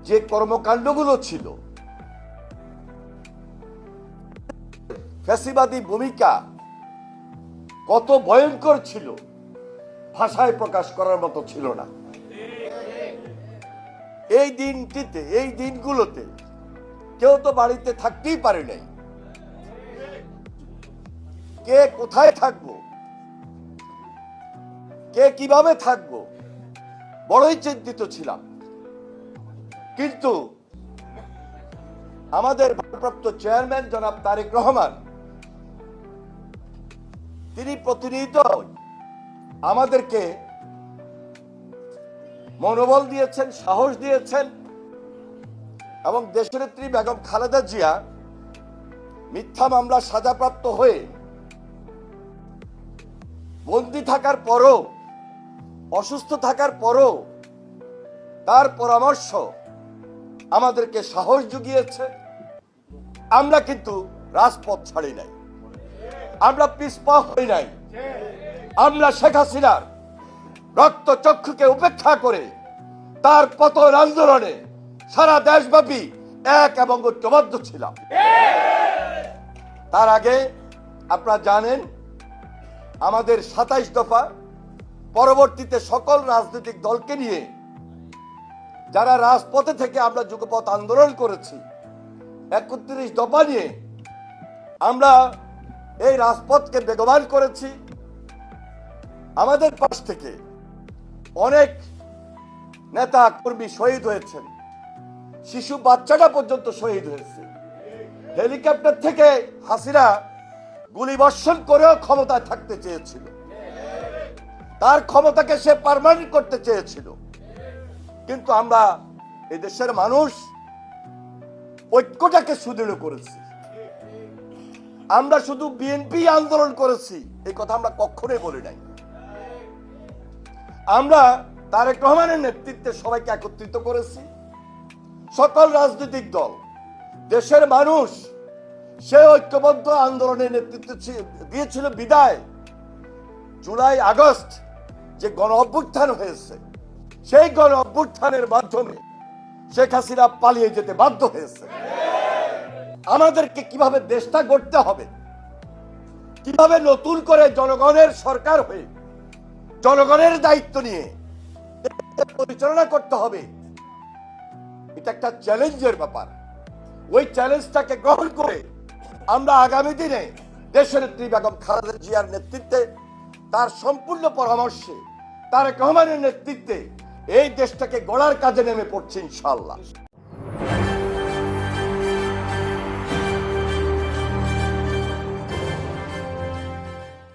যে কর্মকাণ্ডগুলো ছিল, ফ্যাসিবাদী ভূমিকা কত ভয়ঙ্কর ছিল ভাষায় প্রকাশ করার মতো ছিল না। এই দিনটিতে, এই দিনগুলোতে কেউ তো বাড়িতে থাকতেই পারে নাই। কে কোথায় থাকবো, কে কিভাবে থাকবো, বড়ই চিন্তিত ছিলাম। কিন্তু আমাদের ভারপ্রাপ্ত চেয়ারম্যান জনাব তারেক রহমান, তিনি প্রতিনিয়ত আমাদেরকে মনোবল দিয়েছেন, সাহস দিয়েছেন এবং দেশনেত্রী বেগম খালেদা জিয়া মিথ্যা মামলা সাজাপ্রাপ্ত হয়ে বন্দী থাকার পরও, অসুস্থ থাকার পরও তার পরামর্শ আমাদেরকে সাহস জুগিয়েছে। আমরা কিন্তু রাজপথ ছাড়ি নাই, আমরা পিছপা হই নাই। আমরা শেখ হাসিনার রক্ত চক্ষুকে উপেক্ষা করে তার পতন আন্দোলনে সারা দেশব্যাপী এক এবং ঐক্যবদ্ধ ছিলাম। তার আগে আপনারা জানেন আমাদের 27 দফা, পরবর্তীতে সকল রাজনৈতিক দলকে নিয়ে যারা রাজপথে থেকে আমরা যুগপথ আন্দোলন করেছি, 31 দফা নিয়ে আমরা এই রাজপথকে বেগবান করেছি। আমাদের পাশ থেকে অনেক নেতা কর্মী শহীদ হয়েছেন, শিশু বাচ্চাটা পর্যন্ত শহীদ হয়েছে। হেলিকপ্টার থেকে হাসিনা গুলিবর্ষণ করেও ক্ষমতায় থাকতে চেয়েছিল, তার ক্ষমতাকে সে পার্মানেন্ট করতে চেয়েছিল। কিন্তু আমরা এই দেশের মানুষ ঐক্যটাকে সুদৃঢ় করেছি। আমরা শুধু বিএনপি আন্দোলন করেছি এই কথা আমরা কখনোই বলি নাই। আমরা তারেক রহমানের নেতৃত্বে সবাইকে একত্রিত করেছি, সকল রাজনৈতিক দল, দেশের মানুষ সে ঐক্যবদ্ধ আন্দোলনের নেতৃত্ব দিয়েছিল। বিদায় জুলাই আগস্ট যে গণ অভ্যুত্থান হয়েছে, সেই গণ অভ্যুত্থানের মাধ্যমে শেখ হাসিনা পালিয়ে যেতে বাধ্য হয়েছে। আমাদেরকে কিভাবে দেশটা গড়তে হবে, কিভাবে নতুন করে জনগণের সরকার হয়ে জনগণের দায়িত্ব নিয়ে পরিচালনা করতে হবে, এটা একটা চ্যালেঞ্জের ব্যাপার। ওই চ্যালেঞ্জটাকে গ্রহণ করে আমরা আগামী দিনে দেশনেত্রী বেগম খালেদা জিয়ার নেতৃত্বে, তার সম্পূর্ণ পরামর্শে, তারেক রহমানের নেতৃত্বে এই দেশটাকে গড়ার কাজে নেমে পড়ছে ইনশাআল্লাহ।